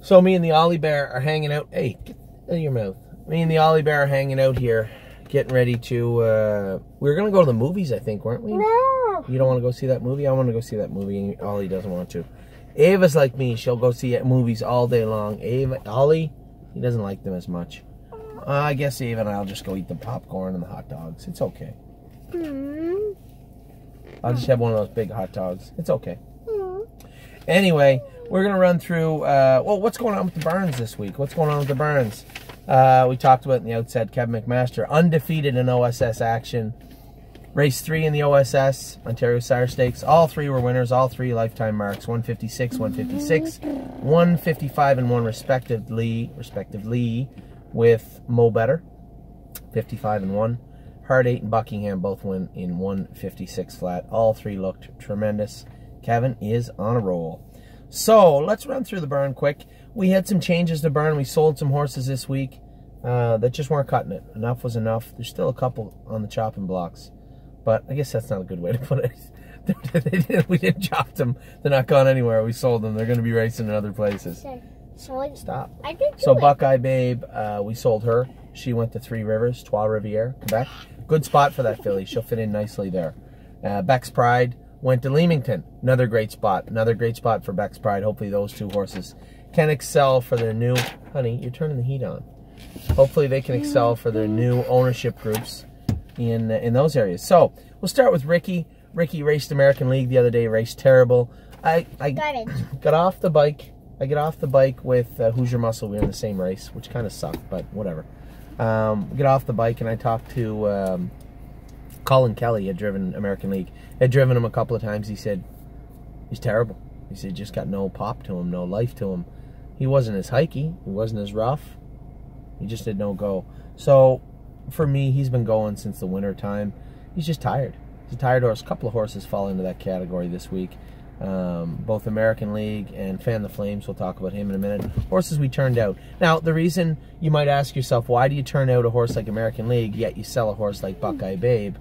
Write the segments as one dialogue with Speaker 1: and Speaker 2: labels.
Speaker 1: So me and the Ollie Bear are hanging out. Hey, get out of your mouth. Me and the Ollie Bear are hanging out here, getting ready to, we were going to go to the movies, I think, weren't we?
Speaker 2: No.
Speaker 1: You don't want to go see that movie? I want to go see that movie, and Ollie doesn't want to. Ava's like me. She'll go see movies all day long. Ollie, he doesn't like them as much. I guess Ava and I'll just go eat the popcorn and the hot dogs. It's okay. I'll just have one of those big hot dogs. It's okay. Anyway, we're going to run through, well, what's going on with the Burns this week? What's going on with the Burns? We talked about in the outset, Kevin McMaster, undefeated in OSS action. Race 3 in the OSS, Ontario Sire Stakes. All 3 were winners, all 3 lifetime marks. 156, 156, 155, and 1 respectively with Mo Better. 55 and 1. Hard 8 and Buckingham both win in 156 flat. All 3 looked tremendous. Kevin is on a roll. So, let's run through the burn quick. We had some changes to burn. We sold some horses this week that just weren't cutting it. Enough was enough. There's still a couple on the chopping blocks. But I guess that's not a good way to put it. We didn't chop them. They're not gone anywhere. We sold them. They're going to be racing in other places. Stop. So Buckeye Babe, we sold her. She went to Three Rivers, Trois Rivières, Quebec. Good spot for that filly. She'll fit in nicely there. Beck's Pride went to Leamington. Another great spot. Another great spot for Beck's Pride. Hopefully those 2 horses can excel for their new... Honey, you're turning the heat on. Hopefully they can excel for their new ownership groups in those areas. So, we'll start with Ricky. Ricky raced American League the other day. Raced terrible. I got off the bike. I get off the bike with Hoosier Muscle. We were in the same race, which kind of sucked, but whatever. Get off the bike and I talked to Colin Kelly. Had driven American League. Had driven him a couple of times. He said he's terrible. He said just got no pop to him, no life to him. He wasn't as hikey. He wasn't as rough. He just did no go. So for me, he's been going since the winter time. He's just tired. He's a tired horse. A couple of horses fall into that category this week. Both American League and Fan the Flames. We'll talk about him in a minute. Horses we turned out. Now, the reason you might ask yourself, why do you turn out a horse like American League, yet you sell a horse like Buckeye Babe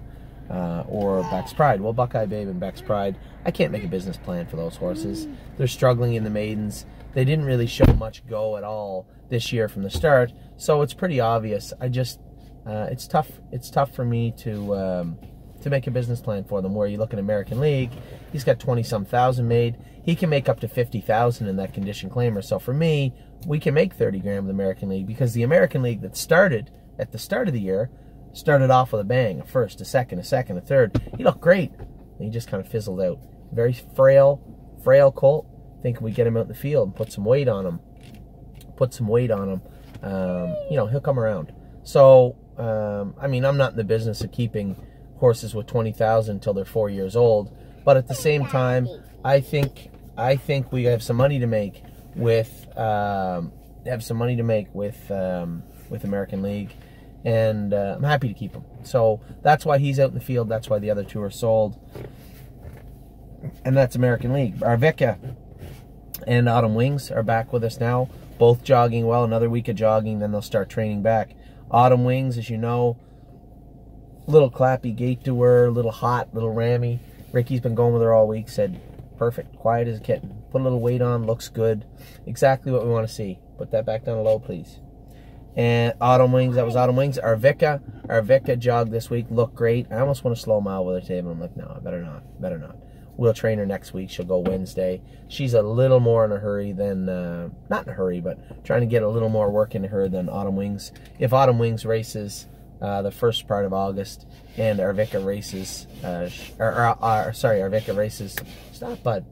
Speaker 1: or Beck's Pride? Well, Buckeye Babe and Beck's Pride, I can't make a business plan for those horses. They're struggling in the maidens. They didn't really show much go at all this year from the start, so it's pretty obvious. I just, it's tough for me to make a business plan for them. Where you look at American League, he's got 20-some thousand made. He can make up to 50,000 in that condition claimer. So for me, we can make 30 grand with American League because the American League that started at the start of the year started off with a bang, a first, a second, a third. He looked great. And he just kind of fizzled out. Very frail colt. Think if we get him out in the field and put some weight on him, you know, he'll come around. So, I mean, I'm not in the business of keeping horses with 20,000 until they're 4 years old, but at the same time, I think we have some money to make with American League, and I'm happy to keep him. So that's why he's out in the field. That's why the other 2 are sold, and that's American League. Arvika and Autumn Wings are back with us now, both jogging well. Another week of jogging, then they'll start training back. Autumn Wings, as you know, little clappy gait to her, little hot, little rammy. Ricky's been going with her all week, said, perfect, quiet as a kitten. Put a little weight on, looks good. Exactly what we want to see. Put that back down low, please. And Autumn Wings, that was Autumn Wings. Arvika jogged this week, looked great. I almost want to slow mile with her today, but I'm like, no, I better not. We'll train her next week. She'll go Wednesday. She's a little more in a hurry than, not in a hurry, but trying to get a little more work into her than Autumn Wings. If Autumn Wings races the first part of August, and Arvika races, Arvika races, stop, bud.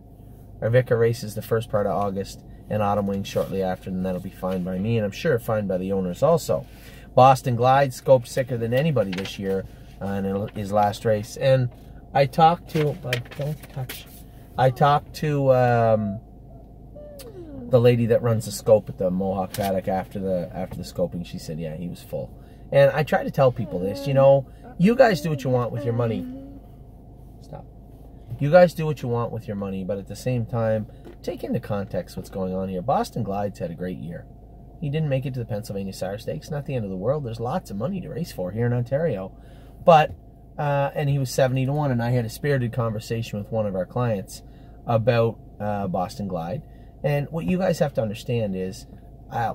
Speaker 1: Arvika races the first part of August, and Autumn Wings shortly after, then that'll be fine by me, and I'm sure fine by the owners also. Boston Glide scoped sicker than anybody this year in his last race, and I talked to, don't touch. I talked to the lady that runs the scope at the Mohawk paddock after the scoping. She said, yeah, he was full. And I try to tell people this, you know, you guys do what you want with your money. Stop. You guys do what you want with your money, but at the same time, take into context what's going on here. Boston Glide's had a great year. He didn't make it to the Pennsylvania Sire Stakes. Not the end of the world. There's lots of money to race for here in Ontario. But, and he was 70 to 1, and I had a spirited conversation with one of our clients about Boston Glide. And what you guys have to understand is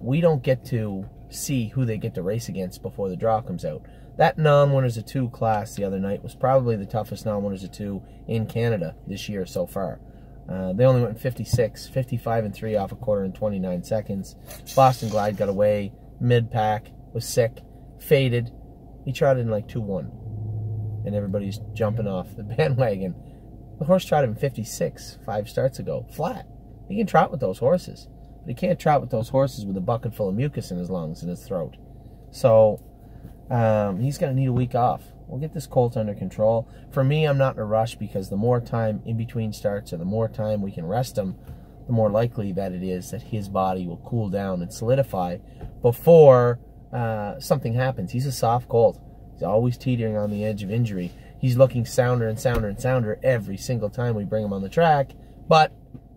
Speaker 1: we don't get to see who they get to race against before the draw comes out. That non-winners of 2 class the other night was probably the toughest non-winners of 2 in Canada this year so far. They only went 56, 55 and 3 off a quarter and 29 seconds. Boston Glide got away, mid-pack, was sick, faded. He trotted in like 2-1. And everybody's jumping off the bandwagon. The horse trotted in 56 5 starts ago, flat. He can trot with those horses. But he can't trot with those horses with a bucket full of mucus in his lungs and his throat. So he's going to need a week off. We'll get this colt under control. For me, I'm not in a rush because the more time in between starts or the more time we can rest him, the more likely that it is that his body will cool down and solidify before something happens. He's a soft colt. He's always teetering on the edge of injury. He's looking sounder and sounder and sounder every single time we bring him on the track. But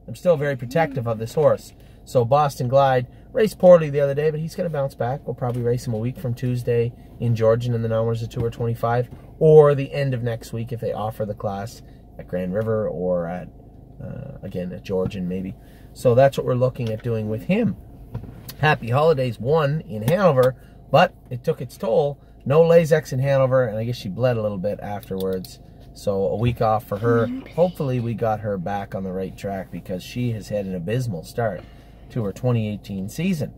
Speaker 1: I'm still very protective of this horse. So Boston Glide raced poorly the other day, but he's going to bounce back. We'll probably race him a week from Tuesday in Georgian in the non-winners of 2 or 25, or the end of next week if they offer the class at Grand River or at, again, at Georgian maybe. So that's what we're looking at doing with him. Happy Holidays won in Hanover, but it took its toll. No Lasix in Hanover, and I guess she bled a little bit afterwards. So a week off for her. Hopefully we got her back on the right track because she has had an abysmal start to her 2018 season.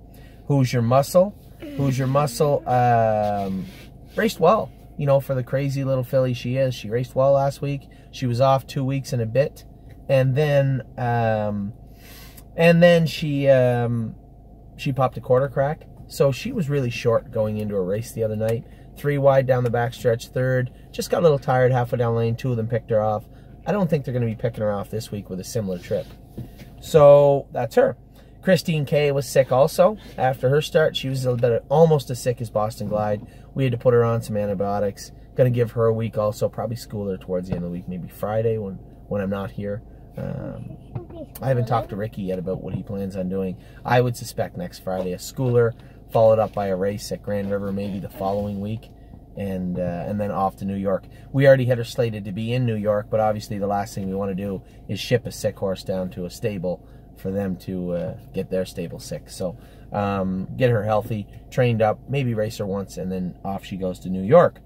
Speaker 1: Who's Your Muscle? Who's Your Muscle raced well, you know, for the crazy little filly she is. She raced well last week. She was off 2 weeks and a bit, and then she popped a quarter crack. So she was really short going into a race the other night. 3 wide down the backstretch, 3rd. Just got a little tired halfway down lane. 2 of them picked her off. I don't think they're going to be picking her off this week with a similar trip. So that's her. Christine K was sick also after her start. She was a little bit almost as sick as Boston Glide. We had to put her on some antibiotics. Going to give her a week also. Probably school her towards the end of the week, maybe Friday when I'm not here. I haven't talked to Ricky yet about what he plans on doing. I would suspect next Friday a schooler, followed up by a race at Grand River maybe the following week, and then off to New York. We already had her slated to be in New York, but obviously the last thing we want to do is ship a sick horse down to a stable for them to get their stable sick. So get her healthy, trained up, maybe race her once, and then off she goes to New York.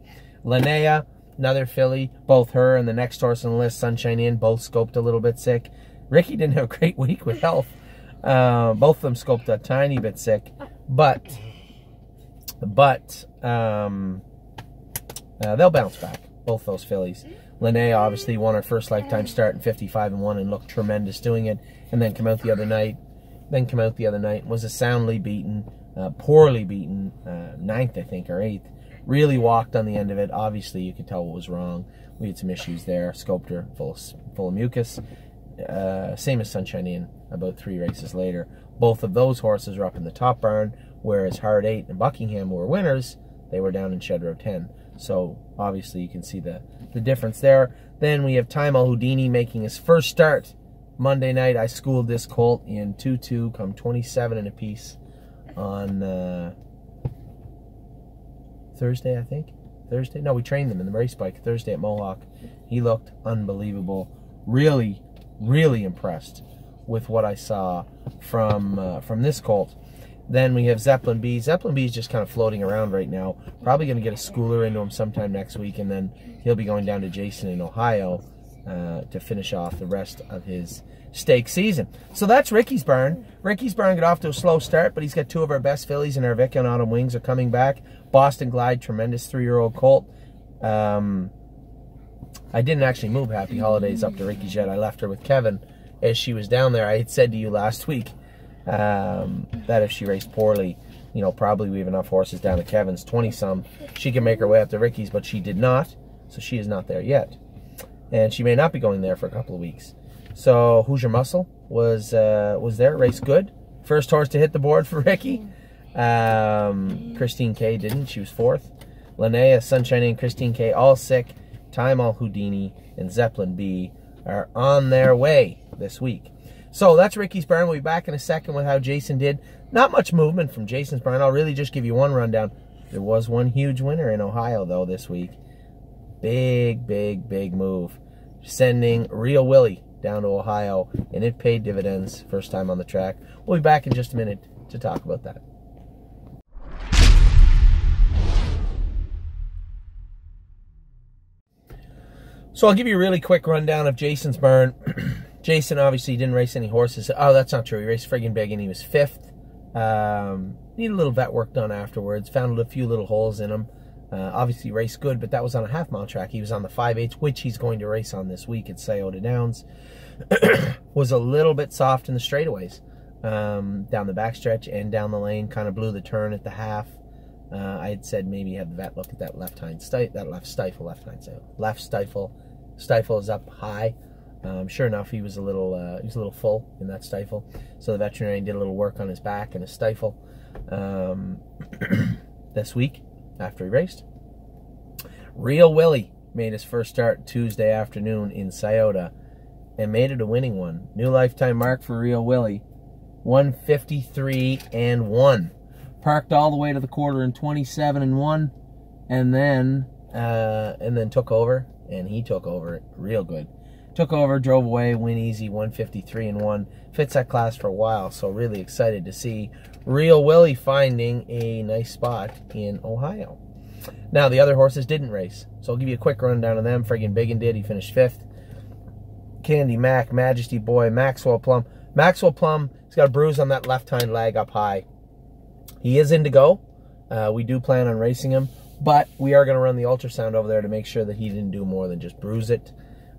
Speaker 1: Linnea, another filly, both her and the next horse on the list, Sunshine Inn, both scoped a little bit sick. Ricky didn't have a great week with health. Both of them scoped a tiny bit sick, but they'll bounce back, both those fillies. Linnea obviously won her first lifetime start in 55-1 and looked tremendous doing it, and then come out the other night. Was a soundly beaten, poorly beaten, 9th I think, or 8th. Really walked on the end of it. Obviously you could tell what was wrong. We had some issues there. Scoped her full of mucus. Same as Sunshine Inn about 3 races later. Both of those horses are up in the top barn, whereas Hard 8 and Buckingham, who were winners, they were down in Shed Row 10. So obviously you can see the difference there. Then we have Time Al Houdini making his first start Monday night. I schooled this colt in 2-2, come 27 and a piece on Thursday, I think. Thursday? No, we trained them in the race bike Thursday at Mohawk. He looked unbelievable. Really, really impressed with what I saw from this colt. Then we have Zeppelin B. Zeppelin B is just kind of floating around right now. Probably going to get a schooler into him sometime next week, and then he'll be going down to Jason in Ohio to finish off the rest of his stake season. So that's Ricky's barn. Ricky's barn got off to a slow start, but he's got 2 of our best fillies, and our Vic and Autumn Wings are coming back. Boston Glide, tremendous 3-year-old colt. I didn't actually move Happy Holidays up to Ricky's yet. I left her with Kevin as she was down there. I had said to you last week that if she raced poorly, you know, probably we have enough horses down to Kevin's 20-some. She can make her way up to Ricky's, but she did not, so she is not there yet. And she may not be going there for a couple of weeks. So Who's Your Muscle was there, raced good. First horse to hit the board for Ricky. Christine K didn't, she was 4th. Linnea, Sunshine and Christine K all sick. Time Al Houdini and Zeppelin B are on their way this week. So that's Ricky's barn. We'll be back in a second with how Jason did. Not much movement from Jason's barn. I'll really just give you one rundown. There was one huge winner in Ohio, though, this week. Big, big, big move. Sending Real Willie down to Ohio, and it paid dividends first time on the track. We'll be back in just a minute to talk about that. So I'll give you a really quick rundown of Jason's barn. Jason obviously didn't race any horses. Oh, that's not true. He raced friggin' big and he was 5th. Needed a little vet work done afterwards. Found a few little holes in him. Obviously raced good, but that was on a half-mile track. He was on the 5/8, which he's going to race on this week at Scioto Downs. Was a little bit soft in the straightaways. Down the backstretch and down the lane. Kind of blew the turn at the half. I had said maybe have the vet look at that left stifle. Stifle is up high. Sure enough, he was a little full in that stifle. So the veterinarian did a little work on his back and his stifle this week after he raced. Real Willie made his first start Tuesday afternoon in Scioto and made it a winning one. New lifetime mark for Real Willie, 153-1. Parked all the way to the quarter in 27-1, and then took over, and he took over it real good. Took over, drove away, win easy, 153-1. Fits that class for a while, so really excited to see Real Willie finding a nice spot in Ohio. Now, the other horses didn't race, so I'll give you a quick rundown of them. Friggin' Biggin did. He finished 5th. Candy Mac, Majesty Boy, Maxwell Plum. Maxwell Plum, he's got a bruise on that left hind leg up high. He is in to go. We do plan on racing him, but we are going to run the ultrasound over there to make sure that he didn't do more than just bruise it.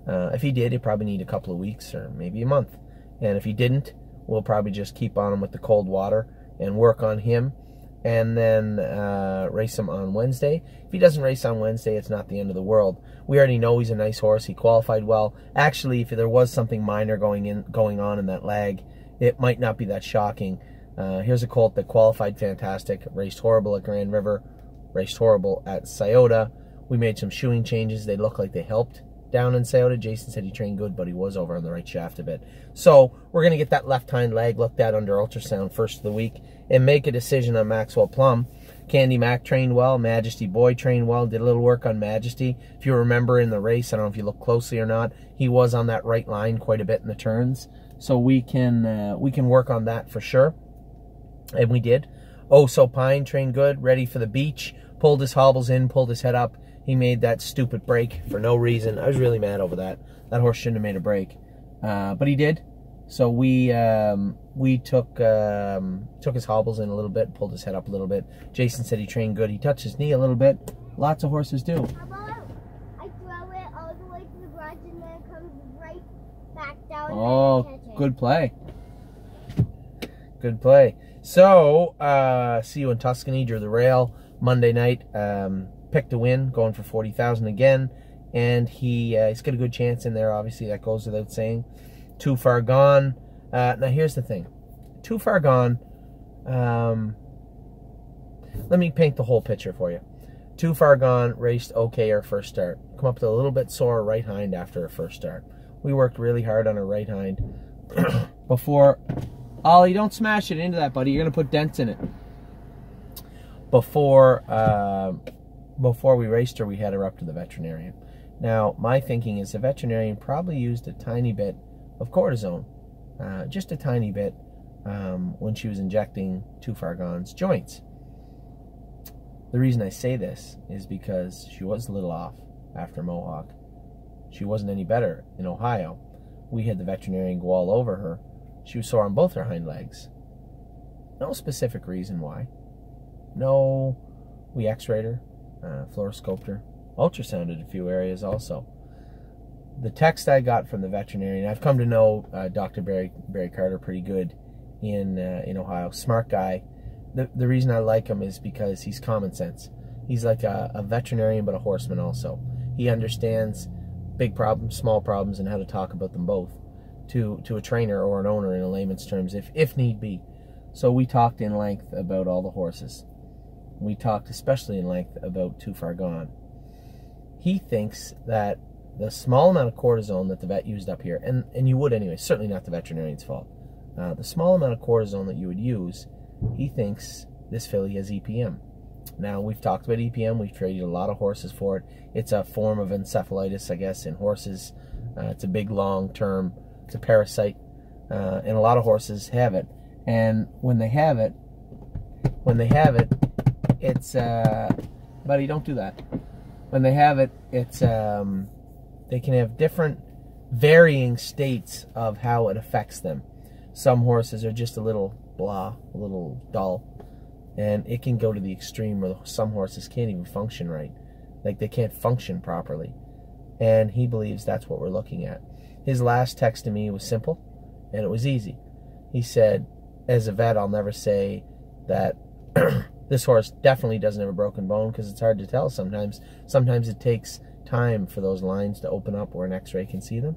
Speaker 1: If he did, he'd probably need a couple of weeks or maybe a month. And if he didn't, we'll probably just keep on him with the cold water and work on him, and then race him on Wednesday. If he doesn't race on Wednesday, it's not the end of the world. We already know he's a nice horse. He qualified well. Actually, if there was something minor going on in that leg, it might not be that shocking. Here's a colt that qualified fantastic, raced horrible at Grand River, raced horrible at Scioto. We made some shoeing changes. They look like they helped down in Scioto. Jason said he trained good, but he was over on the right shaft a bit. So we're going to get that left hind leg looked at under ultrasound first of the week and make a decision on Maxwell Plum. Candy Mac trained well. Majesty Boy trained well. Did a little work on Majesty. If you remember in the race, I don't know if you look closely or not, he was on that right line quite a bit in the turns. So we can work on that for sure. And we did. Oh, so Pine trained good, ready for the beach. Pulled his hobbles in, pulled his head up. He made that stupid break for no reason. I was really mad over that. That horse shouldn't have made a break, but he did. So we took his hobbles in a little bit, pulled his head up a little bit. Jason said he trained good. He touched his knee a little bit. Lots of horses do.
Speaker 2: How about I throw it all the way to the garage and then it comes right back down.
Speaker 1: Oh, good play. Good play. So, see you in Tuscany, drew the rail Monday night. Picked a win, going for 40,000 again, and he's got a good chance in there. Obviously, that goes without saying. Too Far Gone. Now, here's the thing. Too Far Gone. Let me paint the whole picture for you. Too Far Gone raced okay her first start. Come up with a little bit sore right hind after her first start. We worked really hard on her right hind before. Ollie, don't smash it into that, buddy. You're going to put dents in it. Before we raced her, we had her up to the veterinarian. Now, my thinking is the veterinarian probably used a tiny bit of cortisone, just a tiny bit, when she was injecting Too Far Gone's joints. The reason I say this is because she was a little off after Mohawk. She wasn't any better in Ohio. We had the veterinarian go all over her. She was sore on both her hind legs. No specific reason why. No, we x-rayed her, fluoroscoped her, ultrasounded a few areas also. The text I got from the veterinarian, I've come to know Dr. Barry Carter pretty good in Ohio. Smart guy. The reason I like him is because he's common sense. He's like a veterinarian but a horseman also. He understands big problems, small problems, and how to talk about them both to a trainer or an owner in a layman's terms if need be. So we talked in length about all the horses. We talked especially in length about Too Far Gone. He thinks that the small amount of cortisone that the vet used up here, and you would anyway, certainly not the veterinarian's fault, the small amount of cortisone that you would use, he thinks this filly has EPM. Now, we've talked about EPM. We've traded a lot of horses for it. It's a form of encephalitis, I guess, in horses. It's a big, long-term It's a parasite, and a lot of horses have it. And when they have it, it's buddy, don't do that. When they have it, it's they can have different varying states of how it affects them. Some horses are just a little blah, a little dull, and it can go to the extreme where some horses can't even function right. Like, they can't function properly. And he believes that's what we're looking at. His last text to me was simple, and it was easy. He said, as a vet, I'll never say that this horse definitely doesn't have a broken bone, because it's hard to tell sometimes. Sometimes it takes time for those lines to open up where an x-ray can see them.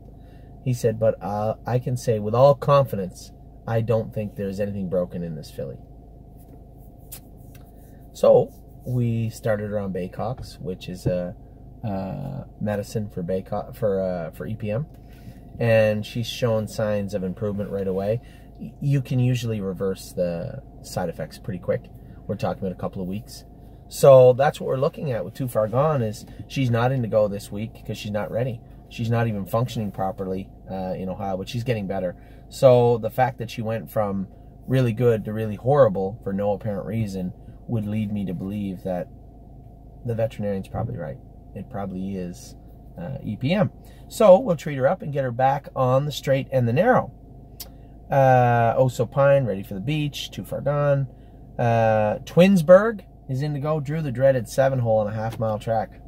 Speaker 1: He said, but I can say with all confidence, I don't think there's anything broken in this filly. So we started her on Baycox, which is a medicine for EPM, and she's shown signs of improvement right away. You can usually reverse the side effects pretty quick. We're talking about a couple of weeks. So that's what we're looking at with Too Far Gone, is she's not in to go this week because she's not ready. She's not even functioning properly in Ohio, but she's getting better. So the fact that she went from really good to really horrible for no apparent reason would lead me to believe that the veterinarian's probably right. It probably is EPM. So we'll treat her up and get her back on the straight and the narrow. Pine, ready for the beach. Too Far Gone. Twinsburg is in to go. Drew the dreaded 7-hole on a half-mile track.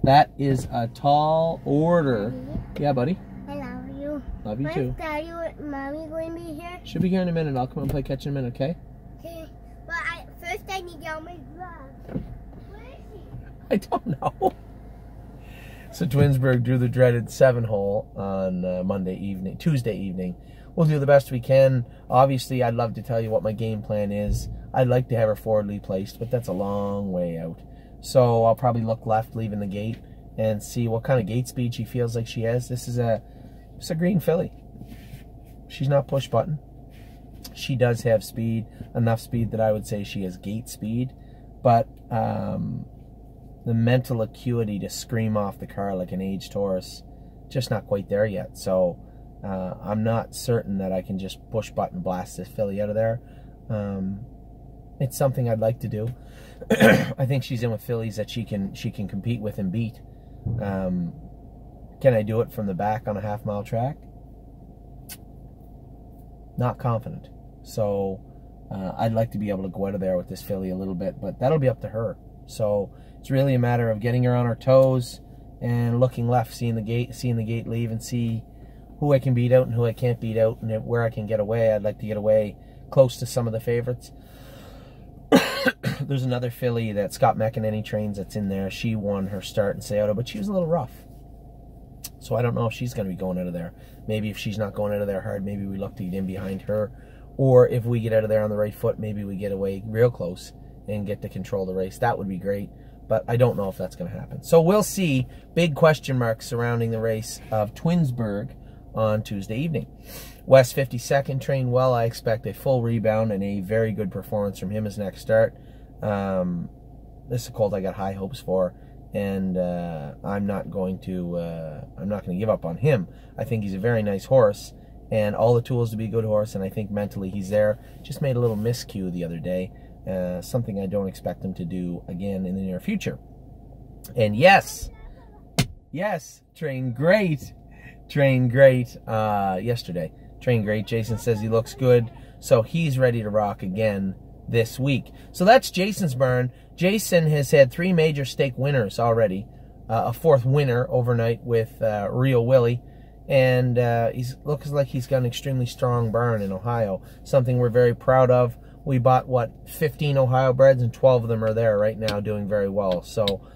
Speaker 1: That is a tall order.
Speaker 2: Daddy,
Speaker 1: Yeah, buddy.
Speaker 2: I love you.
Speaker 1: Love you too.
Speaker 2: Daddy and Mommy going to be here?
Speaker 1: Should be here in a minute. I'll come and play catch in a minute, okay?
Speaker 2: Okay. But first I need to get all my gloves. Where is he?
Speaker 1: I don't know. So Twinsburg drew the dreaded 7-hole on Tuesday evening. We'll do the best we can. Obviously, I'd love to tell you what my game plan is. I'd like to have her forwardly placed, but that's a long way out. So I'll probably look left leaving the gate and see what kind of gate speed she feels like she has. This is a green filly. She's not push button. She does have speed, enough speed that I would say she has gate speed, but the mental acuity to scream off the car like an aged horse, just not quite there yet. So I'm not certain that I can just push button blast this filly out of there. It's something I'd like to do. I think she's in with fillies that she can compete with and beat. Can I do it from the back on a half-mile track? Not confident. So I'd like to be able to go out of there with this filly a little bit, but that'll be up to her. So it's really a matter of getting her on her toes and looking left, seeing the gate leave, and see who I can beat out and who I can't beat out, and where I can get away. I'd like to get away close to some of the favorites. There's another filly that Scott McEnany trains that's in there. She won her start in Scioto, but she was a little rough. So I don't know if she's going to be going out of there. Maybe if she's not going out of there hard, maybe we look to get in behind her. Or if we get out of there on the right foot, maybe we get away real close and get to control the race. That would be great, but I don't know if that's going to happen. So we'll see. Big question marks surrounding the race of Twinsburg on Tuesday evening. West 52nd trained well. I expect a full rebound and a very good performance from him his next start. This is a colt I got high hopes for, and I'm not going to give up on him. I think he's a very nice horse and all the tools to be a good horse, and I think mentally he's there. Just made a little miscue the other day, something I don't expect him to do again in the near future. And yes, trained great yesterday. Trained great. Jason says he looks good, so he's ready to rock again this week. So that's Jason's barn. Jason has had 3 major stake winners already, a 4th winner overnight with Real Willie, and he looks like he's got an extremely strong barn in Ohio, something we're very proud of. We bought, 15 Ohio breds, and 12 of them are there right now doing very well. So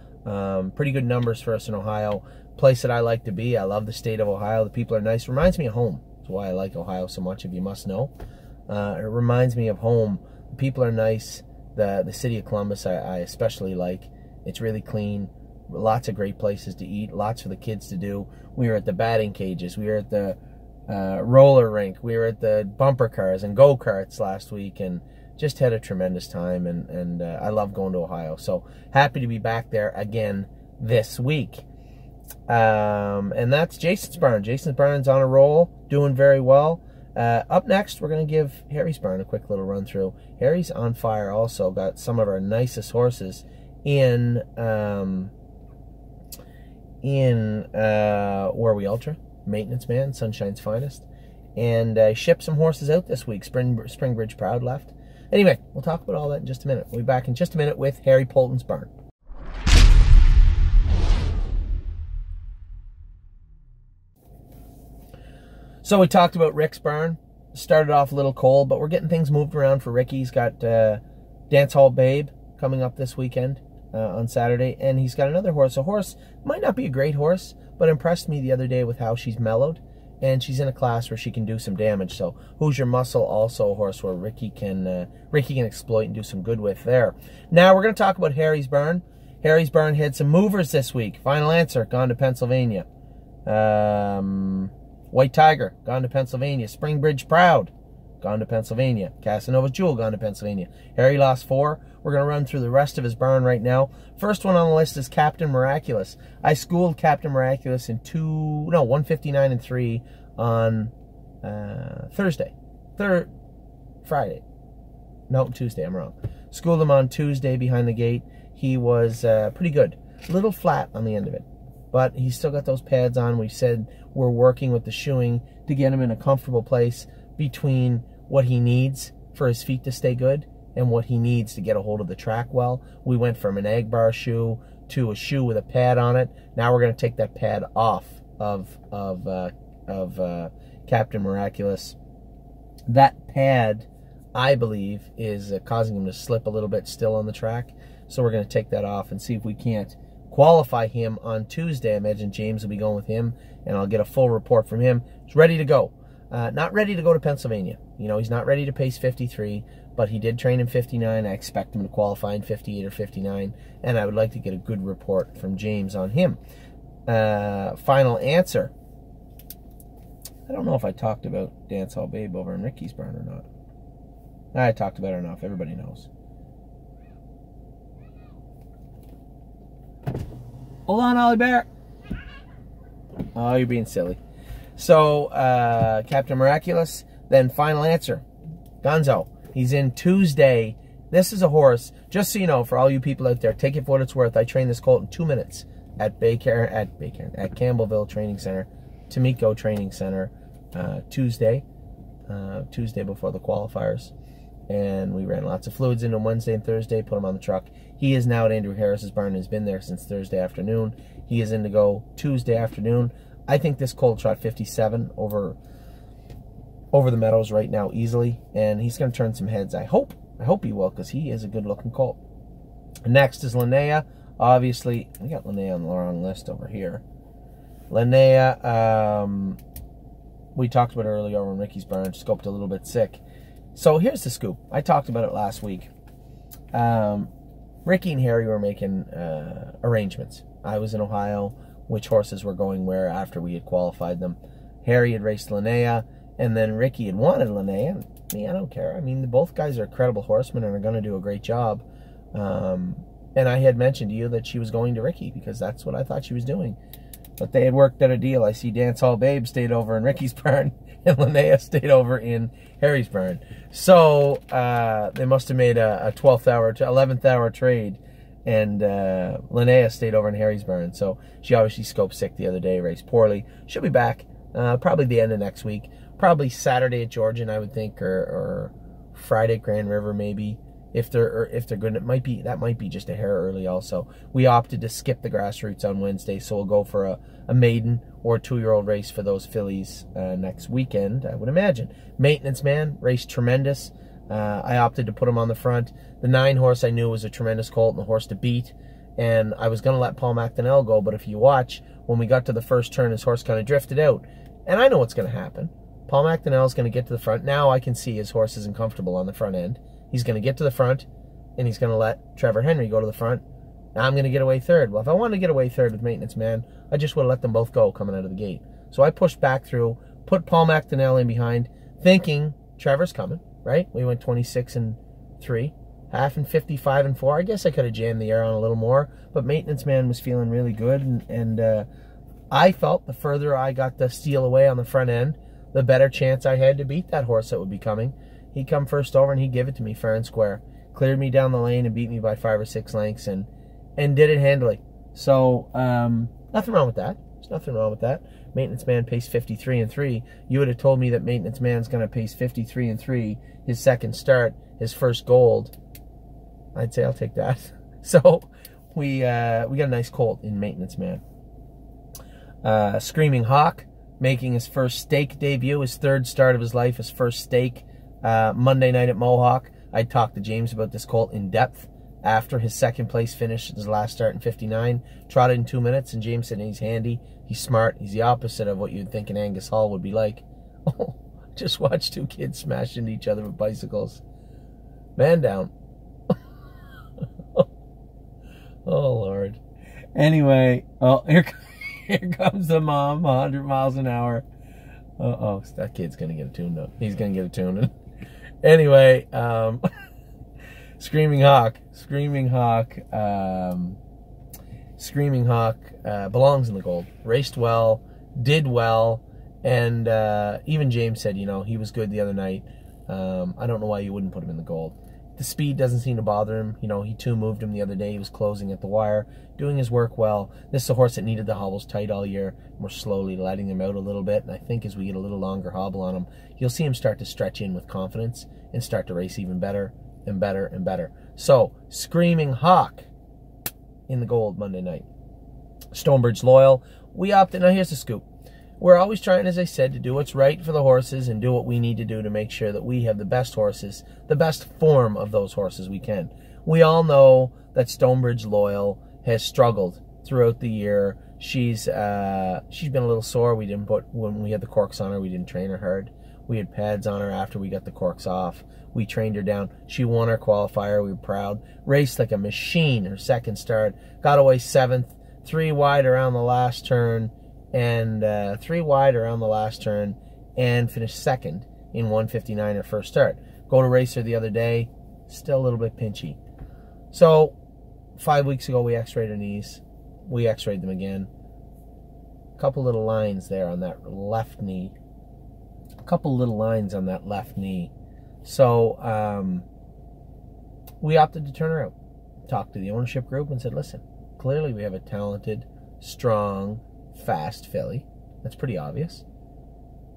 Speaker 1: pretty good numbers for us in Ohio. Place that I like to be. I love the state of Ohio. The people are nice. Reminds me of home. That's why I like Ohio so much, if you must know. It reminds me of home. The people are nice. The city of Columbus I especially like. It's really clean. Lots of great places to eat. Lots for the kids to do. We were at the batting cages. We were at the roller rink. We were at the bumper cars and go-karts last week, and just had a tremendous time. And I love going to Ohio. So happy to be back there again this week. And that's Jason's barn. Jason's barn's on a roll, doing very well. Up next, we're going to give Harry's barn a quick little run through. Harry's on fire also. Got some of our nicest horses in Warby Ultra, Maintenance Man, Sunshine's Finest. And shipped some horses out this week. Springbridge Proud left. Anyway, we'll talk about all that in just a minute. We'll be back in just a minute with Harry Polton's barn. So we talked about Rick's barn. Started off a little cold, but we're getting things moved around for Ricky. He's got Dance Hall Babe coming up this weekend on Saturday, and he's got another horse. A horse might not be a great horse, but impressed me the other day with how she's mellowed, and she's in a class where she can do some damage. So Who's Your Muscle, also a horse where Ricky can exploit and do some good with there. Now we're going to talk about Harry's barn. Harry's barn had some movers this week. Final Answer, gone to Pennsylvania. White Tiger, gone to Pennsylvania. Springbridge Proud, gone to Pennsylvania. Casanova Jewel, gone to Pennsylvania. Harry lost 4. We're going to run through the rest of his barn right now. First one on the list is Captain Miraculous. I schooled Captain Miraculous in 159 and 3 on Tuesday. I'm wrong. Schooled him on Tuesday behind the gate. He was pretty good. A little flat on the end of it, but he's still got those pads on. We said we're working with the shoeing to get him in a comfortable place between what he needs for his feet to stay good and what he needs to get a hold of the track well. We went from an egg bar shoe to a shoe with a pad on it. Now we're going to take that pad off of Captain Miraculous. That pad, I believe, is causing him to slip a little bit still on the track. So we're going to take that off and see if we can't qualify him on Tuesday. I imagine James will be going with him, and I'll get a full report from him. He's ready to go. Not ready to go to Pennsylvania. You know, he's not ready to pace 53, but he did train in 59. I expect him to qualify in 58 or 59, and I would like to get a good report from James on him. Final Answer. I don't know if I talked about Dance Hall Babe over in Ricky's barn or not. I talked about it enough. Everybody knows. Hold on, Ollie Bear. Oh, you're being silly. So, Captain Miraculous, then Final Answer. Gonzo. He's in Tuesday. This is a horse, just so you know, for all you people out there, take it for what it's worth. I trained this colt in 2 minutes at Campbellville Training Center, Tamiko Training Center, Tuesday before the qualifiers. And we ran lots of fluids into him Wednesday and Thursday, put him on the truck. He is now at Andrew Harris's barn and has been there since Thursday afternoon. He is in to go Tuesday afternoon. I think this colt shot 57 over the meadows right now easily, and he's going to turn some heads. I hope he will, because he is a good-looking colt. Next is Linnea. Obviously, we got Linnea on the wrong list over here. Linnea, we talked about earlier when Ricky's barn, scoped a little bit sick. So here's the scoop. I talked about it last week. Ricky and Harry were making arrangements. I was in Ohio, which horses were going where after we had qualified them. Harry had raced Linnea, and then Ricky had wanted Linnea. Me, I don't care. I mean, both guys are credible horsemen and are going to do a great job. And I had mentioned to you that she was going to Ricky because that's what I thought she was doing. But they had worked out a deal. I see Dance Hall Babe stayed over in Ricky's barn, and Linnea stayed over in Harry's barn. So they must have made a 11th hour trade, and Linnea stayed over in Harry's barn. So she obviously scoped sick the other day, raced poorly. She'll be back probably the end of next week. Probably Saturday at Georgian, I would think, or Friday at Grand River maybe. If they're good, that might be just a hair early also. We opted to skip the grassroots on Wednesday, so we'll go for a maiden or 2-year-old race for those fillies next weekend, I would imagine. Maintenance Man raced tremendous. I opted to put him on the front. The 9 horse I knew was a tremendous colt and a horse to beat, and I was going to let Paul McDonnell go, but if you watch, when we got to the first turn, his horse kind of drifted out. And I know what's going to happen. Paul McDonnell's going to get to the front. Now I can see his horse isn't comfortable on the front end. He's going to get to the front, and he's going to let Trevor Henry go to the front. Now I'm going to get away third. Well, if I wanted to get away third with Maintenance Man, I just would have let them both go coming out of the gate. So I pushed back through, put Paul McDonnell in behind, thinking Trevor's coming, right? We went 26 and 3, half and 55 and 4. I guess I could have jammed the air on a little more, but Maintenance Man was feeling really good, and I felt the further I got the steal away on the front end, the better chance I had to beat that horse that would be coming. He'd come first over and he'd give it to me fair and square. Cleared me down the lane and beat me by 5 or 6 lengths and did it handily. So, nothing wrong with that. There's nothing wrong with that. Maintenance Man paced 53-3. You would have told me that Maintenance Man's going to pace 53-3, his second start, his first gold. I'd say I'll take that. So, we got a nice colt in Maintenance Man. Screaming Hawk, making his first stake debut, his third start of his life, his first stake, Monday night at Mohawk. I talked to James about this colt in depth after his second place finish, his last start in 59. Trotted in 2 minutes, and James said he's handy, he's smart, he's the opposite of what you'd think an Angus Hall would be like. Oh, just watch 2 kids smash into each other with bicycles. Man down. Oh, Lord. Anyway, oh, here comes the mom, 100 miles an hour. Uh-oh, that kid's going to get a tune up. He's going to get a tune. Anyway, Screaming Hawk belongs in the gold. Raced well, did well, and even James said, you know, he was good the other night. I don't know why you wouldn't put him in the gold. The speed doesn't seem to bother him. You know, he moved him the other day. He was closing at the wire, doing his work well. This is a horse that needed the hobbles tight all year. We're slowly letting him out a little bit, and I think as we get a little longer hobble on him, you'll see him start to stretch in with confidence and start to race even better and better and better. So, Screaming Hawk in the gold Monday night. Stonebridge Loyal, we opted. Now here's the scoop. We're always trying, as I said, to do what's right for the horses and do what we need to do to make sure that we have the best horses, the best form of those horses we can. We all know that Stonebridge Loyal has struggled throughout the year. She's been a little sore. When we had the corks on her, we didn't train her hard. We had pads on her after we got the corks off. We trained her down. She won our qualifier. We were proud. Raced like a machine her second start. Got away 7th, 3 wide around the last turn. And 3 wide around the last turn, and finished second in 1:59 her first start. Go to race her the other day, still a little bit pinchy. So 5 weeks ago we x-rayed her knees. We x-rayed them again. A couple little lines there on that left knee. So we opted to turn her out. Talked to the ownership group and said, listen, clearly we have a talented, strong, fast filly. That's pretty obvious.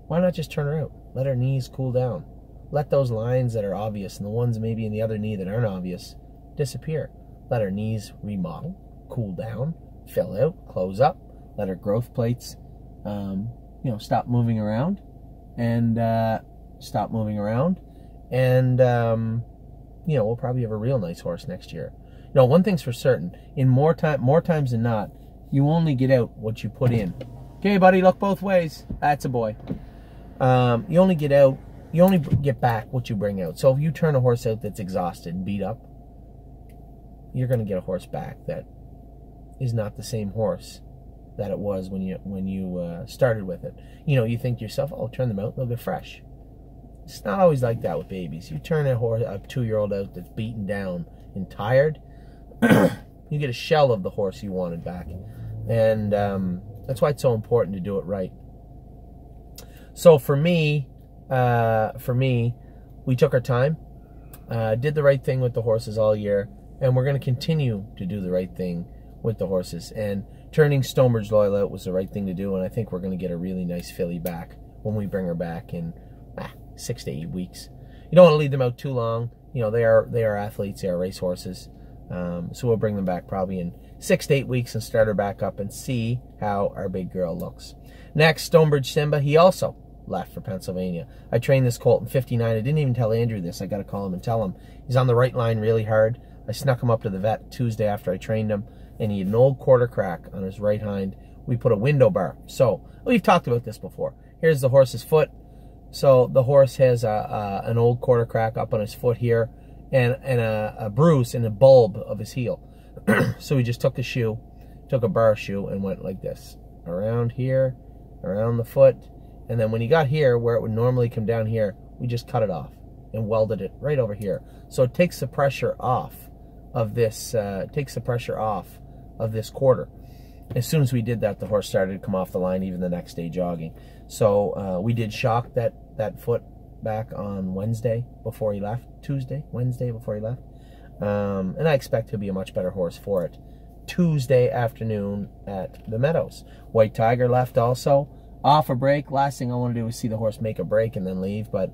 Speaker 1: Why not just turn her out? Let her knees cool down. Let those lines that are obvious and the ones maybe in the other knee that aren't obvious disappear. Let her knees remodel, cool down, fill out, close up. Let her growth plates, stop moving around, and we'll probably have a real nice horse next year. You know, one thing's for certain: more times than not, you only get out what you put in. Okay, buddy, look both ways. That's a boy. You only get back what you bring out. So if you turn a horse out that's exhausted and beat up, you're going to get a horse back that is not the same horse that it was when you started with it. You know, you think to yourself, oh, turn them out, they'll get fresh. It's not always like that with babies. You turn a 2-year-old out that's beaten down and tired, you get a shell of the horse you wanted back. And that's why it's so important to do it right. So for me, we took our time, did the right thing with the horses all year, and we're going to continue to do the right thing with the horses. And turning Stonebridge Loyal out was the right thing to do, and I think we're going to get a really nice filly back when we bring her back in 6 to 8 weeks. You don't want to leave them out too long. You know, they are athletes, they are race horses. So we'll bring them back probably in 6 to 8 weeks and start her back up and see how our big girl looks. Next, Stonebridge Simba. He also left for Pennsylvania. I trained this colt in 59. I didn't even tell Andrew this. I got to call him and tell him. He's on the right line really hard. I snuck him up to the vet Tuesday after I trained him, and he had an old quarter crack on his right hind. We put a window bar. So we've talked about this before. Here's the horse's foot. So the horse has an old quarter crack up on his foot here, and a bruise in the bulb of his heel. So we just took a bar shoe, and went like this. Around here, around the foot, and then when he got here, where it would normally come down here, we just cut it off and welded it right over here. So it takes the pressure off of this, quarter. as soon as we did that, the horse started to come off the line, even the next day jogging. So we did shock that foot back on Wednesday before he left. Wednesday before he left. And I expect he'll be a much better horse for it. Tuesday afternoon at the Meadows. White Tiger left also. Off a break. Last thing I want to do is see the horse make a break and then leave, but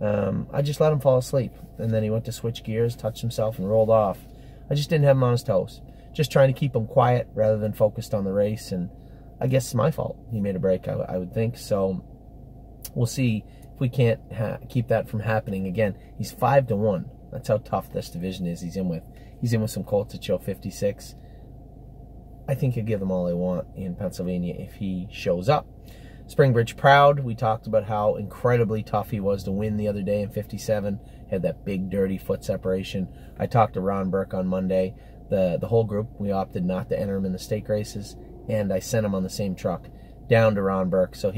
Speaker 1: I just let him fall asleep. And then he went to switch gears, touched himself, and rolled off. I just didn't have him on his toes. Just trying to keep him quiet rather than focused on the race, and I guess it's my fault he made a break, I would think. So we'll see if we can't keep that from happening again. He's 5-1. That's how tough this division is he's in with. He's in with some colts that show 56. I think he'll give them all they want in Pennsylvania if he shows up. Springbridge Proud, we talked about how incredibly tough he was to win the other day in 57. Had that big, dirty foot separation. I talked to Ron Burke on Monday. The whole group, we opted not to enter him in the stake races, and I sent him on the same truck down to Ron Burke. So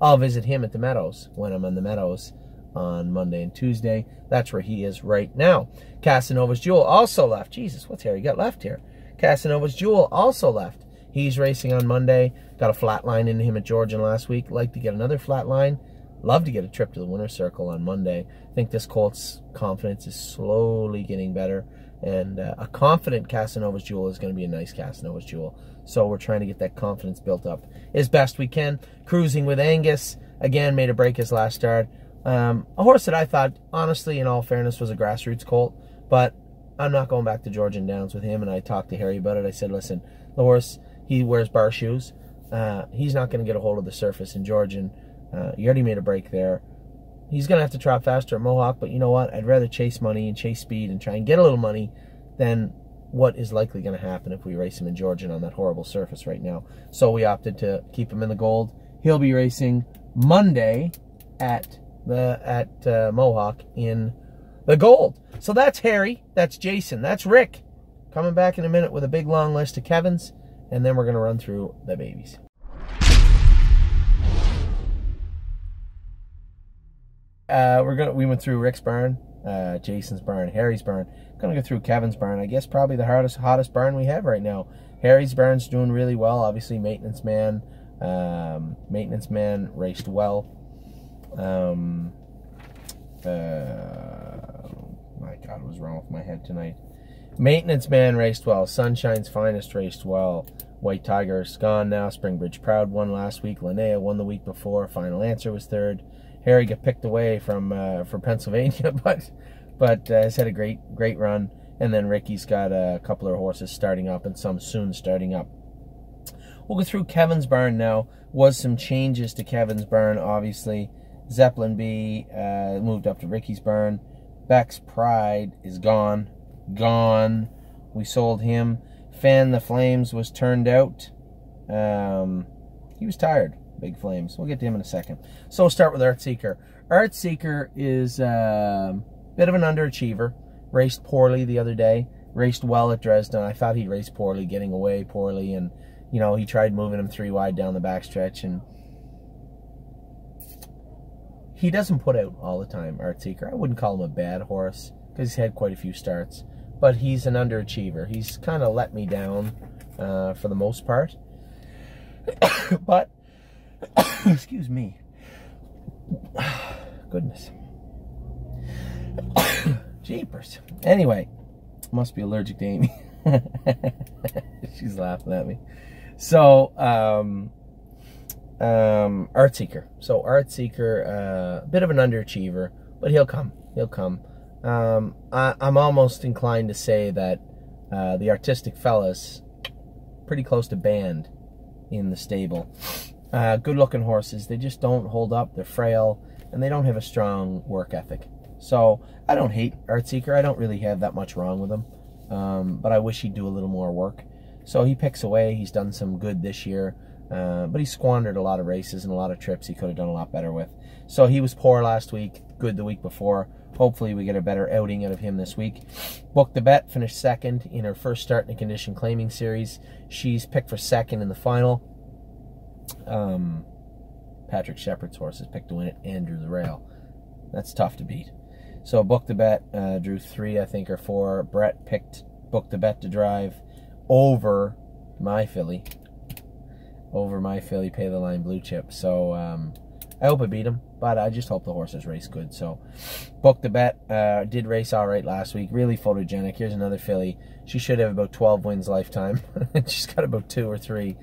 Speaker 1: I'll visit him at the Meadows when I'm in the Meadows on Monday and Tuesday. That's where he is right now. Casanova's Jewel also left. Jesus, what's Harry got left here? Casanova's Jewel also left. He's racing on Monday. Got a flat line into him at Georgian last week. Like to get another flat line. Love to get a trip to the winner's circle on Monday. I think this colt's confidence is slowly getting better. And a confident Casanova's Jewel is going to be a nice Casanova's Jewel. So we're trying to get that confidence built up as best we can. Cruising with Angus. Again, made a break his last start. A horse that I thought, honestly, in all fairness, was a grassroots colt. But I'm not going back to Georgian Downs with him. And I talked to Harry about it. I said, listen, the horse, he wears bar shoes. He's not going to get a hold of the surface in Georgian. You already made a break there. He's going to have to trot faster at Mohawk, but you know what? I'd rather chase money and chase speed and try and get a little money than what is likely going to happen if we race him in Georgian on that horrible surface right now. So we opted to keep him in the gold. He'll be racing Monday at Mohawk in the gold. So that's Harry, that's Jason, that's Rick. Coming back in a minute with a big long list of Kevins, and then we're going to run through the babies. We went through Rick's barn, Jason's barn, Harry's barn. Gonna go through Kevin's barn. I guess probably the hottest barn we have right now. Harry's barn's doing really well. Obviously, Maintenance Man raced well. My God, what was wrong with my head tonight? Maintenance Man raced well. Sunshine's Finest raced well. White Tiger's gone now. Springbridge Proud won last week. Linnea won the week before. Final Answer was third. Harry got picked away from Pennsylvania, but has had a great run. And then Ricky's got a couple of horses starting up and some soon starting up. We'll go through Kevin's barn now. Was some changes to Kevin's barn, obviously. Zeppelin B moved up to Ricky's barn. Beck's Pride is gone. We sold him. Fan the Flames was turned out. He was tired. Big Flames. We'll get to him in a second. So we'll start with Artseeker. Artseeker is a bit of an underachiever. Raced poorly the other day. Raced well at Dresden. I thought he raced poorly, getting away poorly, and you know, he tried moving him 3 wide down the backstretch, and he doesn't put out all the time, Artseeker. I wouldn't call him a bad horse because he's had quite a few starts, but he's an underachiever. He's kind of let me down for the most part. But excuse me. Goodness. Jeepers. Anyway, must be allergic to Amy. She's laughing at me. So, Artseeker. So, Artseeker, a bit of an underachiever, but he'll come. He'll come. I'm almost inclined to say that the Artistic Fellas, pretty close to banned in the stable. Good-looking horses. They just don't hold up. They're frail, and they don't have a strong work ethic. So I don't hate Artseeker. I don't really have that much wrong with him, but I wish he'd do a little more work. So he picks away. He's done some good this year, but he squandered a lot of races and a lot of trips he could have done a lot better with. So he was poor last week, good the week before. Hopefully we get a better outing out of him this week. Book the Bet finished second in her first start in the condition claiming series. She's picked for second in the final. Patrick Shepard's horses picked to win it and drew the rail. That's tough to beat. So Book the Bet drew 3, I think, or 4. Brett picked Book the Bet to drive over my filly, over my filly Pay the Line Blue Chip. So I hope I beat him, but I just hope the horses race good. So booked the bet. Did race all right last week. Really photogenic. Here's another filly. She should have about 12 wins lifetime. She's got about 2 or 3.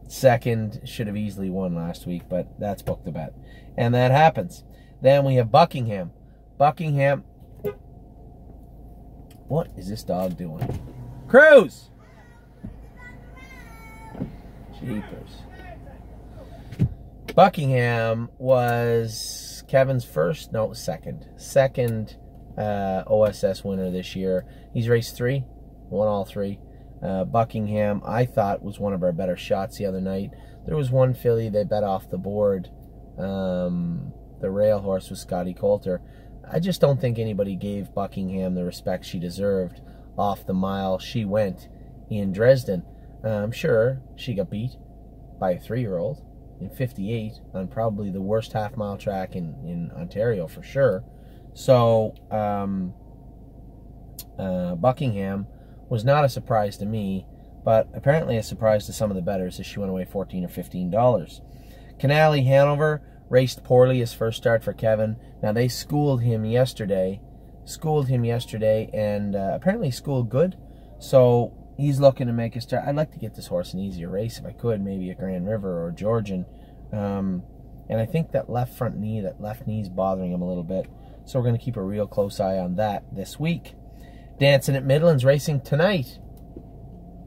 Speaker 1: Second, should have easily won last week, but that's booked the bet. And that happens. Then we have Buckingham. Buckingham. What is this dog doing? Cruz! Jeepers. Buckingham was Kevin's second OSS winner this year. He's raced 3, won all 3. Buckingham, I thought, was one of our better shots the other night. There was one filly they bet off the board. The rail horse was Scotty Coulter. I just don't think anybody gave Buckingham the respect she deserved off the mile she went in Dresden. I'm sure she got beat by a 3-year-old in 58 on probably the worst half-mile track in Ontario for sure. So Buckingham was not a surprise to me, but apparently a surprise to some of the bettors as she went away $14 or $15. Canali Hanover raced poorly his first start for Kevin. Now they schooled him yesterday, and apparently schooled good. So he's looking to make a start. I'd like to get this horse an easier race if I could, maybe a Grand River or a Georgian. And I think that left knee's bothering him a little bit. So we're going to keep a real close eye on that this week. Dancing at Midland's racing tonight.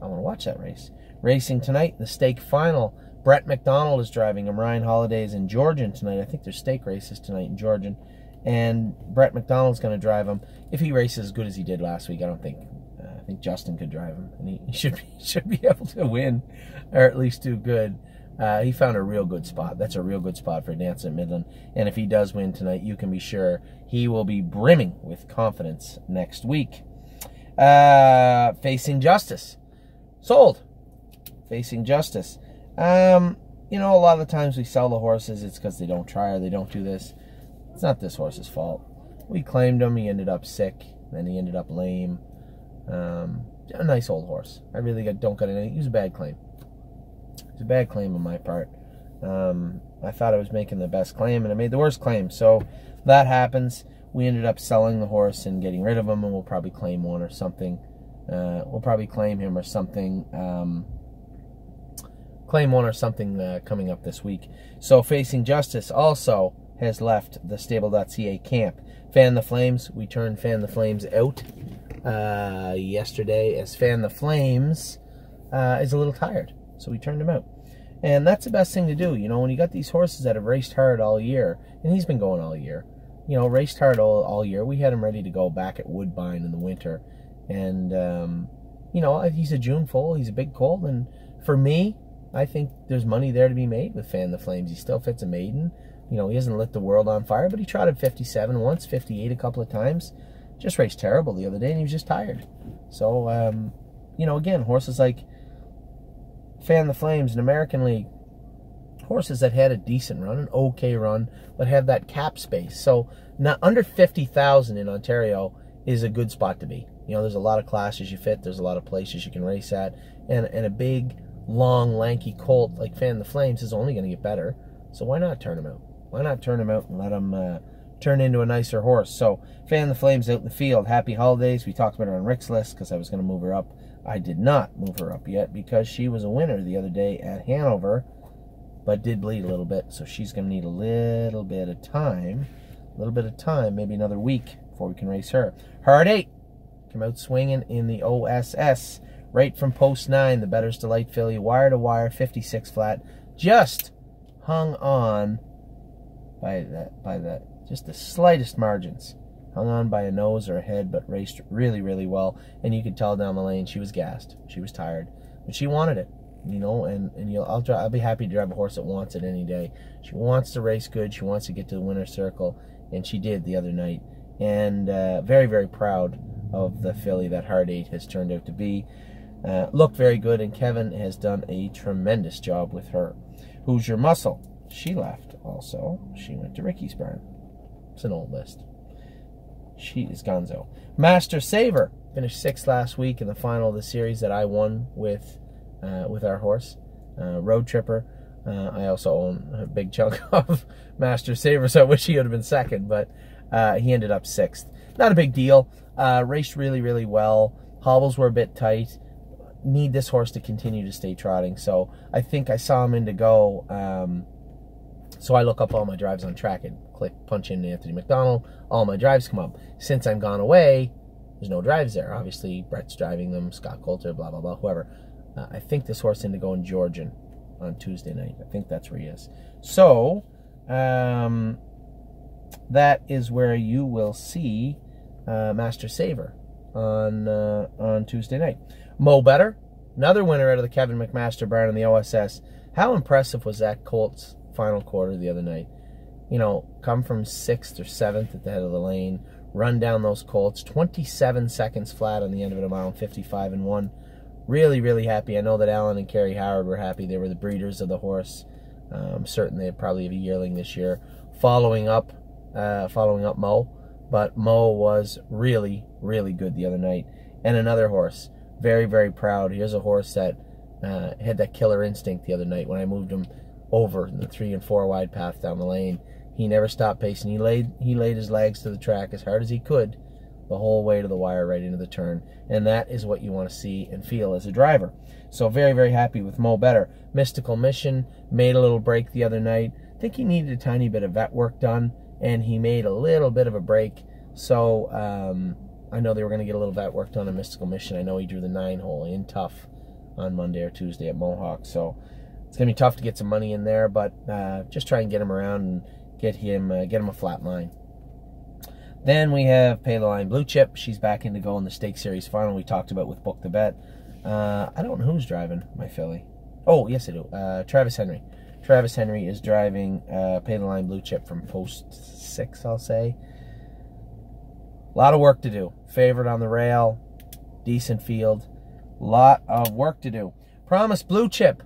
Speaker 1: I want to watch that race. Racing tonight, the stake final. Brett McDonald is driving him. Ryan Holiday's in Georgian tonight. I think there's stake races tonight in Georgian. And Brett McDonald's going to drive him. If he races as good as he did last week, I think Justin could drive him. And he should be able to win, or at least do good. He found a real good spot. That's a real good spot for Dancing at Midland. And if he does win tonight, you can be sure he will be brimming with confidence next week. Facing Justice. Sold. Facing Justice. You know, a lot of the times we sell the horses, it's because they don't try or they don't do this. It's not this horse's fault. We claimed him. He ended up sick. Then he ended up lame. A nice old horse. I really don't got anything. It was a bad claim. It was a bad claim on my part. I thought I was making the best claim, and I made the worst claim. So that happens. We ended up selling the horse and getting rid of him, and we'll probably claim one or something. We'll probably claim him or something. Claim one or something coming up this week. So Facing Justice also has left the TheStable.ca camp. Fan the Flames. We turned Fan the Flames out yesterday, as Fan the Flames is a little tired. So we turned him out. And that's the best thing to do. You know, when you got these horses that have raced hard all year, and he's been going all year, you know, raced hard all year. We had him ready to go back at Woodbine in the winter. And, you know, he's a June foal. He's a big colt. And for me, I think there's money there to be made with Fan the Flames. He still fits a maiden. You know, he hasn't lit the world on fire, but he trotted 57 once, 58 a couple of times. Just raced terrible the other day, and he was just tired. So, you know, again, horses like Fan the Flames in American League, horses that had a decent run, an okay run, but have that cap space. So, not under 50,000 in Ontario is a good spot to be. You know, there's a lot of classes you fit. There's a lot of places you can race at. And a big, long, lanky colt like Fan the Flames is only going to get better. So why not turn him out? Why not turn him out and let him turn into a nicer horse? So Fan the Flames out in the field. Happy holidays. We talked about her on Rick's list because I was going to move her up. I did not move her up yet because she was a winner the other day at Hanover, but did bleed a little bit. So she's going to need a little bit of time. Maybe another week before we can race her. Hard 8. Come out swinging in the OSS. Right from post 9, the Bettor's Delight filly, wire to wire, 56 flat. Just hung on by just the slightest margins. Hung on by a nose or a head, but raced really, really well. And you could tell down the lane she was gassed. She was tired. But she wanted it, you know, and I'll be happy to drive a horse that wants it any day. She wants to race good. She wants to get to the winner's circle, and she did the other night. And very, very proud of the filly that Hard 8 has turned out to be. Looked very good, and Kevin has done a tremendous job with her. Who's Your Muscle? She left also. She went to Ricky's barn. It's an old list. She is gonzo. Master Saver finished 6th last week in the final of the series that I won with our horse. Road Tripper. I also own a big chunk of Master Saver, so I wish he would have been second, but he ended up 6th. Not a big deal. Raced really, really well. Hobbles were a bit tight. Need this horse to continue to stay trotting, so I think I saw him in to go. So I look up all my drives on track and punch in Anthony McDonald. All my drives come up. Since I'm gone away, there's no drives there. Obviously, Brett's driving them, Scott Coulter, blah, blah, blah, whoever. I think this horse in to go in Georgian on Tuesday night. I think that's where he is. So, that is where you will see Master Saver on Tuesday night. Mo Better, another winner out of the Kevin McMaster barn in the OSS. How impressive was that Colts final quarter the other night? You know, come from 6th or 7th at the head of the lane, run down those Colts, 27 seconds flat on the end of it, a mile and 55-1. Really, really happy. I know that Alan and Kerry Howard were happy. They were the breeders of the horse. I'm certain they probably have a yearling this year. Following up Mo, but Mo was really, really good the other night. And another horse, very, very proud. Here's a horse that had that killer instinct the other night when I moved him over the 3 and 4 wide path down the lane. He never stopped pacing. He laid his legs to the track as hard as he could the whole way to the wire, right into the turn. And that is what you want to see and feel as a driver. So very, very happy with Mo Better. Mystical Mission made a little break the other night. I think he needed a tiny bit of vet work done, and he made a little bit of a break. So I know they were going to get a little vet work done on Mystical Mission. I know he drew the 9-hole in tough on Monday or Tuesday at Mohawk. So it's going to be tough to get some money in there, but just try and get him around and get him a flat line. Then we have Pay the Line Blue Chip. She's back in to go in the Stake Series final we talked about with Book the Bet. I don't know who's driving my filly. Oh, yes I do. Travis Henry. Travis Henry is driving Pay the Line Blue Chip from post 6, I'll say. A lot of work to do. Favorite on the rail. Decent field. Lot of work to do. Promise Blue Chip.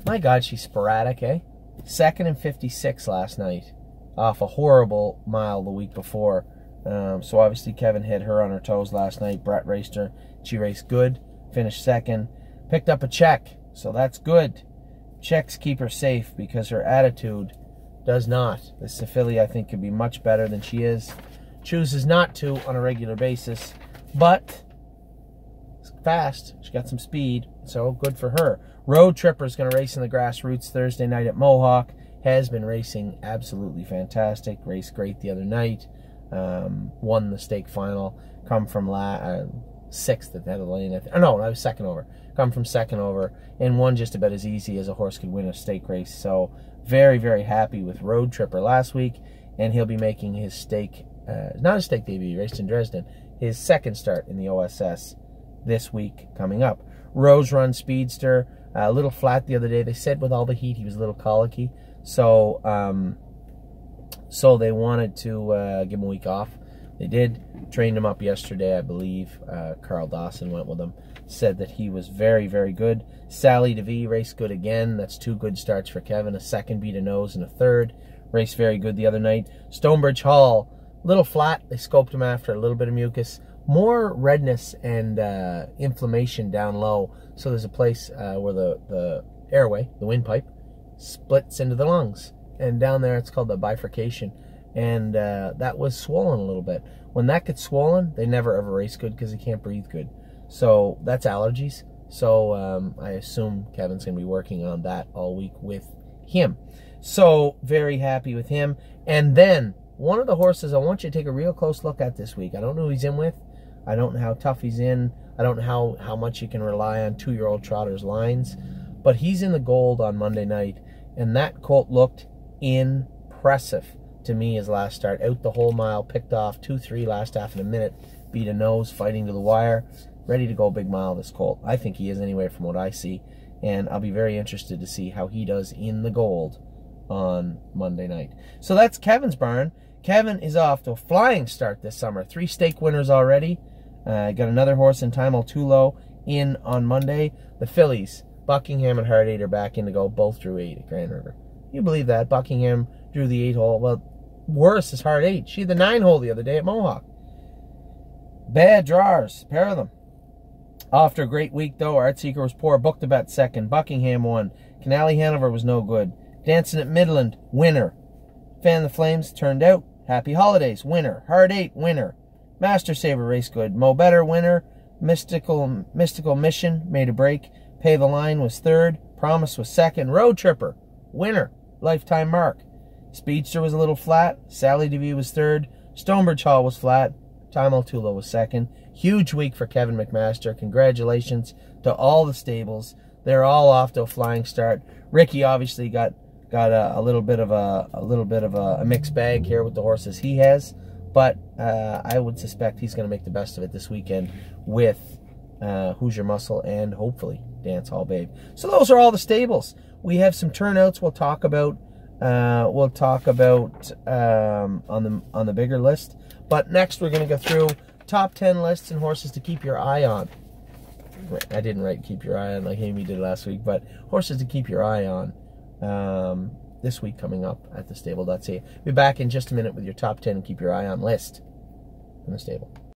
Speaker 1: My God, she's sporadic, eh? 2nd and 56 last night. Off a horrible mile the week before. So obviously Kevin hit her on her toes last night. Brett raced her. She raced good. Finished 2nd. Picked up a check. So that's good. Checks keep her safe because her attitude does not. This filly, I think, could be much better than she is. Chooses not to on a regular basis. But it's fast. She got some speed. So good for her. Road Tripper is going to race in the grassroots Thursday night at Mohawk. Has been racing absolutely fantastic. Raced great the other night. Won the stake final. Come from 6th at the head of the lane. No, I was 2nd over. Come from 2nd over. And won just about as easy as a horse could win a stake race. So very, very happy with Road Tripper last week. And he'll be making his stake, not his stake debut, he raced in Dresden, his 2nd start in the OSS this week coming up. Rose Run Speedster, a little flat the other day. They said with all the heat he was a little colicky. So so they wanted to give him a week off. They did. Trained him up yesterday, I believe. Carl Dawson went with him. Said that he was very, very good. Sally DeVee raced good again. That's 2 good starts for Kevin. A 2nd beat a nose and a 3rd. Raced very good the other night. Stonebridge Hall, little flat. They scoped him after a little bit of mucus. More redness and inflammation down low. So there's a place where the airway, the windpipe, splits into the lungs. And down there it's called the bifurcation. And that was swollen a little bit. When that gets swollen, they never ever race good because they can't breathe good. So that's allergies. So I assume Kevin's going to be working on that all week with him. So very happy with him. And then one of the horses I want you to take a real close look at this week. I don't know who he's in with. I don't know how tough he's in. I don't know how much you can rely on 2-year-old trotters' lines. But he's in the gold on Monday night. And that colt looked impressive to me his last start. Out the whole mile, picked off 2-3 last half of a minute, beat a nose, fighting to the wire, ready to go big mile, this colt. I think he is anyway from what I see, and I'll be very interested to see how he does in the gold on Monday night. So that's Kevin's barn. Kevin is off to a flying start this summer. 3 stake winners already. Got another horse in Time Tulo in on Monday. The fillies, Buckingham and Heart 8 are back in to go. Both drew 8 at Grand River. You believe that? Buckingham drew the 8-hole. Well, worse is Heart 8. She had the 9-hole the other day at Mohawk. Bad drawers, pair of them. After a great week, though, Artseeker was poor. Booked a Bet second. Buckingham won. Canali Hanover was no good. Dancing at Midland, winner. Fan the Flames turned out. Happy Holidays, winner. Hard 8, winner. Master Saver race good. Mo Better, winner. Mystical Mission made a break. Pay the Line was third. Promise was second. Road Tripper, winner. Lifetime Mark. Speedster was a little flat. Sally DeVie was third. Stonebridge Hall was flat. Time Altula was second. Huge week for Kevin McMaster. Congratulations to all the stables. They're all off to a flying start. Ricky obviously got a little bit of a mixed bag here with the horses he has, but I would suspect he's going to make the best of it this weekend with Hoosier Muscle and hopefully Dance Hall Babe. So those are all the stables. We have some turnouts we'll talk about. On the bigger list. But next we're going to go through top 10 lists and horses to keep your eye on. I didn't write keep your eye on like Amy did last week, but horses to keep your eye on this week coming up at TheStable.ca. Be back in just a minute with your top 10 and keep your eye on list from the stable.